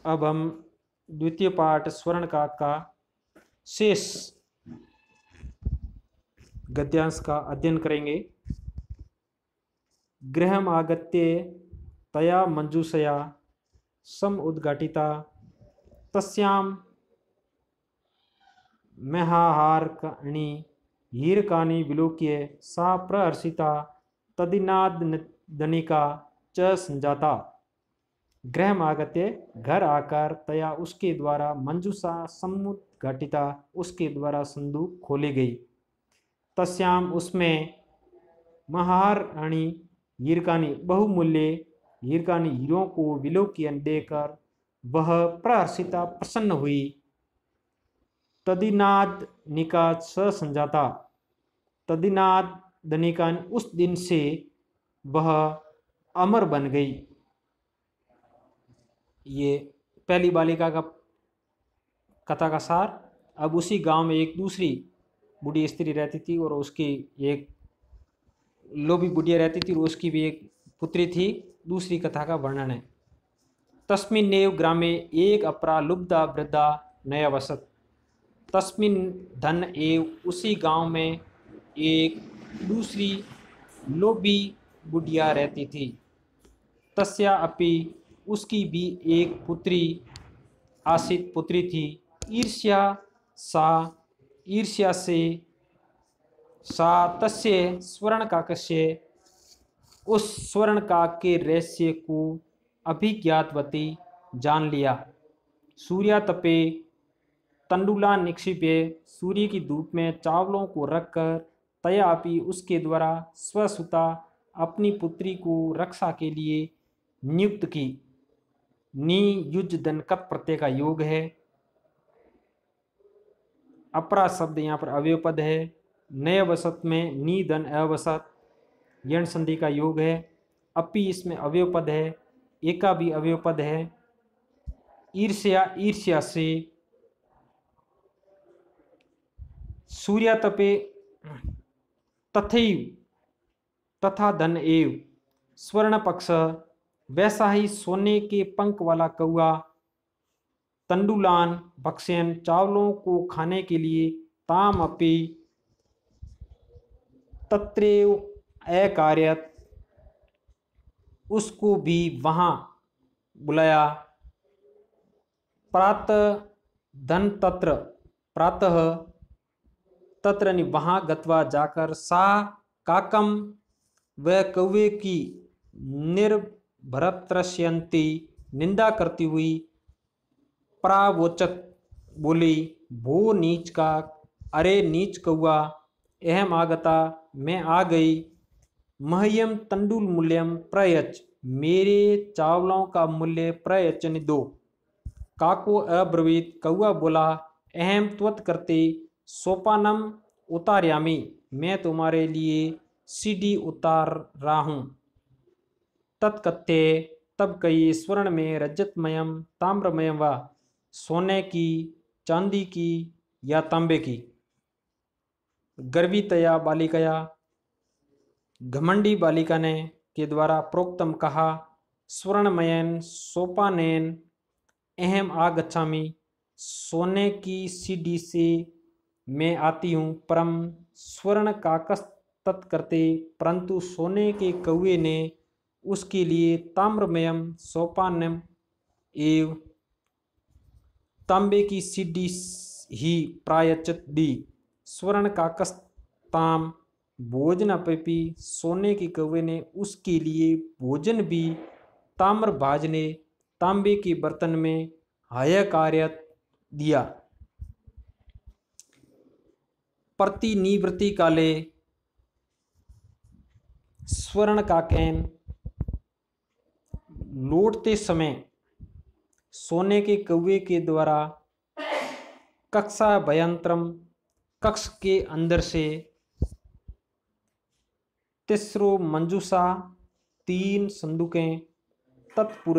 अब हम द्वितीय पाठ स्वर्णकाक का शेष गद्यांश का अध्ययन करेंगे। गृहम आगत्य तया मंजूषया सम उद्घाटिता तस्यां मेहाहारकाणि हीरकानि विलोक्य सा प्रहर्षिता तदिनादनिका च संजाता। गृह आगत्य घर आकर तया उसके द्वारा मंजूषा समुद्घाटिता उसके द्वारा संदूक खोली गई। तस्याम उसमें महाराणी हीरकानी बहुमूल्य हीरकानी हीरों को विलोक्य देकर वह प्रहर्षिता प्रसन्न हुई। तदिनाद निका स संजाता तदिनाद दनिका उस दिन से वह अमर बन गई। ये पहली बालिका का कथा का सार। अब उसी गांव में एक दूसरी बूढ़ी स्त्री रहती थी और उसकी एक लोभी बुढ़िया रहती थी और उसकी भी एक पुत्री थी। दूसरी कथा का वर्णन है। तस्मिन नेव ग्रामे एक अपरा लुब्धा वृद्धा नया वसत। तस्मिन धन एव उसी गांव में एक दूसरी लोभी बुढ़िया रहती थी। तस्या अपि उसकी भी एक पुत्री आसित पुत्री थी। ईर्ष्या से सा तस्य स्वर्णकाकस्य उस स्वर्णकाक के रहस्य को अभिज्ञातवती जान लिया। सूर्यातपे तंडुला निक्षिप्य सूर्य की धूप में चावलों को रखकर तया अपि उसके द्वारा स्वसुता अपनी पुत्री को रक्षा के लिए नियुक्त की। नी युज दनकत प्रत्यय का योग है। अपरा शब्द यहाँ पर अवयव पद है। नय वसत में नी धन अवसत यण संधि का योग है। अपि इसमें अवयव पद है। एका भी अवयव पद है। ईर्ष्या ईर्ष्या से। सूर्यातपे तथैव तथा धन एव स्वर्ण पक्ष वैसा ही सोने के पंख वाला कौआ। तंडुलान भक्ष्यन चावलों को खाने के लिए। ताम अपि तत्रैव अकार्यत उसको भी वहां बुलाया। प्रातः धन तत्र प्रातः तत्र नि वहां गत्वा जाकर सा काकम वह कौवे की निर्भरत्रस्यन्ती निंदा करती हुई प्रावोचत बोली। भो नीच का अरे नीच कौआ अहम आगता मैं आ गई। मह्यम तंडुल मूल्यम प्रयच मेरे चावलों का मूल्य प्रयचन दो। काको अब्रवीत कौआ बोला अहम त्वत करते सोपानम उतार्यामी मैं तुम्हारे लिए सीढ़ी उतार रहा हूँ। तत्कथ्य तब कई स्वर्ण में रजतमयम ताम्रमयम व सोने की चांदी की या तांबे की। गर्वितया बालिकया घमंडी बालिका ने के द्वारा प्रोक्तम कहा। स्वर्णमयन सोपानेन अहम आगच्छामि सोने की सीढ़ी से मैं आती हूँ। परम स्वर्ण काकस तत्कर्ते परंतु सोने के कौवे ने उसके लिए ताम्रमयम सोपानम एवं तांबे की सीढ़ी ही प्रायश्चित दी। स्वर्ण काकस्ताम भोजन अपि सोने के कौवे ने उसके लिए भोजन भी ताम्रभाज ने तांबे के बर्तन में हाय कार्य दिया। प्रतिनिवृत्ति काले स्वर्ण काकेन लौटते समय सोने के कौवे के द्वारा कक्षा भयंत्रम कक्ष के अंदर से तिस्रो मंजूषा 3 संदूकें तत्पुर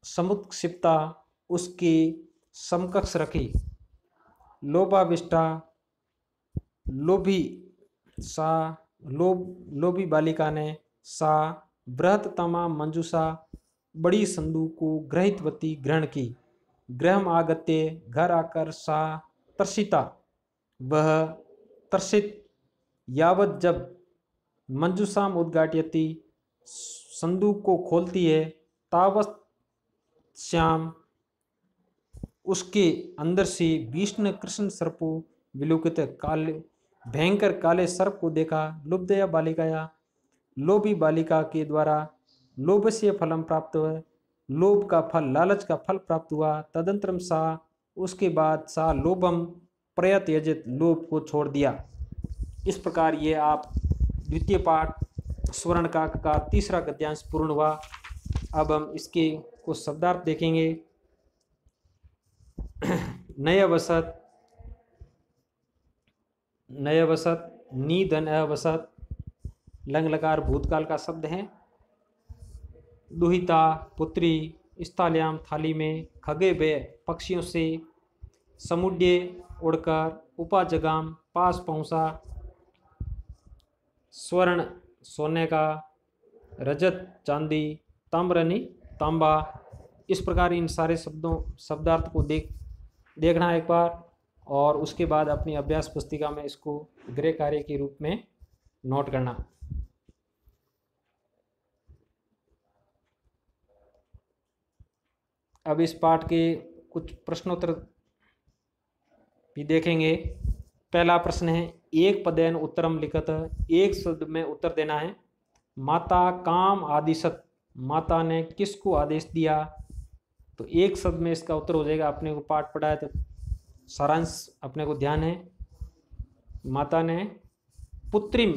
समुत्क्षिप्ता उसके समकक्ष रखी। लोभाविष्टा लोभी बालिका ने सा बृहत्तमा मंजूषा, बड़ी संदूक को ग्रहितवती ग्रहण की। गृहम आगत्य, घर आकर, सा तर्षिता, वह तर्षित, यावत जब, मंजूषाम उद्घाटयति, संदूक को खोलती है, तावत श्याम, उसके अंदर से विष्णु कृष्ण सर्पो विलोकित, काले भयंकर काले सर्प को देखा। लुब्धया बालिकाया, लोभी बालिका के द्वारा, लोभस्य फलम प्राप्त हुआ, लोभ का फल, लालच का फल प्राप्त हुआ। तदंतरम सा, उसके बाद सा लोभम प्रयत्यजित, लोभ को छोड़ दिया। इस प्रकार ये आप द्वितीय पाठ स्वर्ण का तीसरा गद्यांश पूर्ण हुआ। अब हम इसके कुछ शब्दार्थ देखेंगे। नय वसत, नय वसत, नीधन अवसत, लंग लकार भूतकाल का शब्द है। दुहिता पुत्री, स्थाल्याम थाली में, खगे वे पक्षियों से, समुद्य उड़कर, उपाजगाम पास पहुंचा, स्वर्ण सोने का, रजत चांदी, ताम्रनी तांबा। इस प्रकार इन सारे शब्दार्थ को देखना एक बार, और उसके बाद अपनी अभ्यास पुस्तिका में इसको गृह कार्य के रूप में नोट करना। अब इस पाठ के कुछ प्रश्नोत्तर भी देखेंगे। पहला प्रश्न है, एक पदेन उत्तरम लिखत, एक शब्द में उत्तर देना है। माता काम आदिशत, माता ने किसको आदेश दिया? तो एक शब्द में इसका उत्तर हो जाएगा। अपने को पाठ पढ़ा है तो सारांश अपने को ध्यान है। माता ने पुत्रिम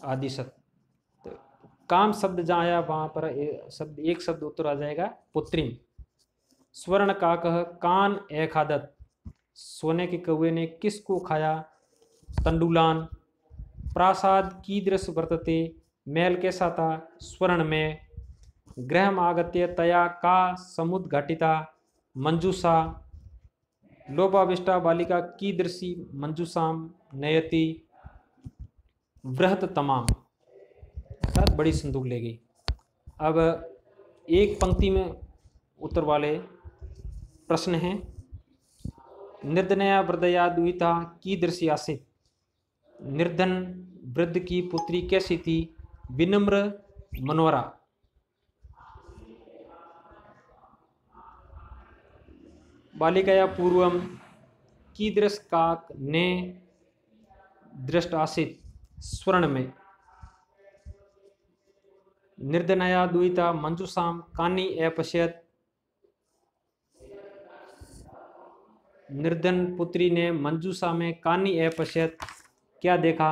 आदिशत, तो काम शब्द जहाँ आया वहाँ पर एक शब्द उत्तर आ जाएगा पुत्रिम। स्वर्ण का कह कान ए खादत, सोने के कौवे ने किसको खाया? तंडुलान। प्रासाद कीदृश वर्तते, महल कैसा था? स्वर्ण में। गृहम आगत्य तया का समुद्घाटिता, मंजूषा। लोभाविष्टा बालिका कीदृशी मंजूषाम नयति, बृहत तमाम, अर्थात बड़ी संदूक लेगी। अब एक पंक्ति में उत्तर वाले प्रश्न हैं। निर्धनया वृद्धया दुहिता कीदृशी आसीत, निर्धन वृद्ध की पुत्री कैसी थी? विनम्र मनोहरा। बालिकाया पूर्वम कीदृश काक ने दृष्ट आसीत, स्वर्ण में। निर्धनया दुहिता मंजूषाम कानी अपश्यत, निर्धन पुत्री ने मंजूषा में कानी अपश्यत, क्या देखा?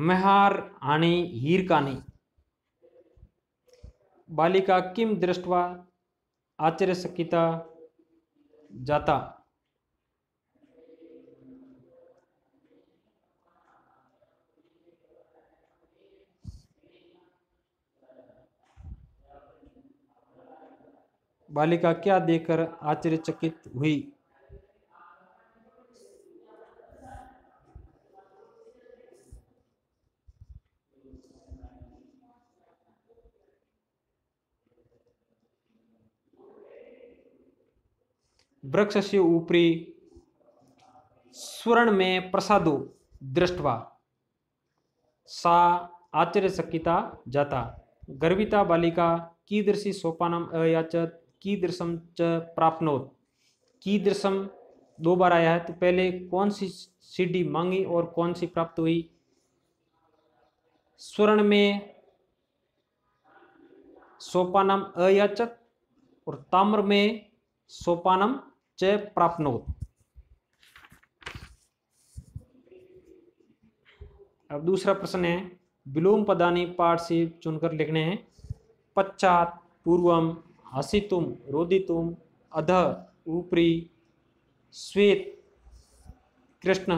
महार आनी हीर कानी। बालिका किम दृष्ट्वा आश्चर्यचकिता जाता, बालिका क्या देखकर आश्चर्यचकित हुई? वृक्ष से ऊपरी स्वर्ण में प्रसादो दृष्टवा, सा आश्चर्यचकिता जाता। गर्विता बालिका कीदृशी सोपानम अयाचत, कीदृशम च प्राप्नोत। कीदृशम दो बार आया है, तो पहले कौन सी सीढ़ी मांगी और कौन सी प्राप्त हुई? स्वर्ण में सोपानम अयाचत और ताम्र में सोपानम च प्राप्नोत। अब दूसरा प्रश्न है, विलोम पदानी पाठ से चुनकर लिखने हैं। पश्चात, पूर्वम, हसितुम, रोदितुम, अधः, ऊपरी, श्वेत, कृष्ण,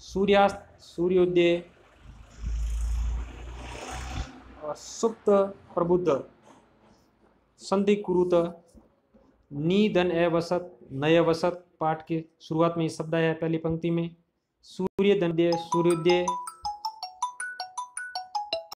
सूर्यास्त, सूर्योदय, और सुप्त, प्रबुद्ध, संधि कुरुत, नीधन अवसत, नय वसत। पाठ के शुरुआत में शब्द आया पहली पंक्ति में। सूर्य धन, सूर्योदय,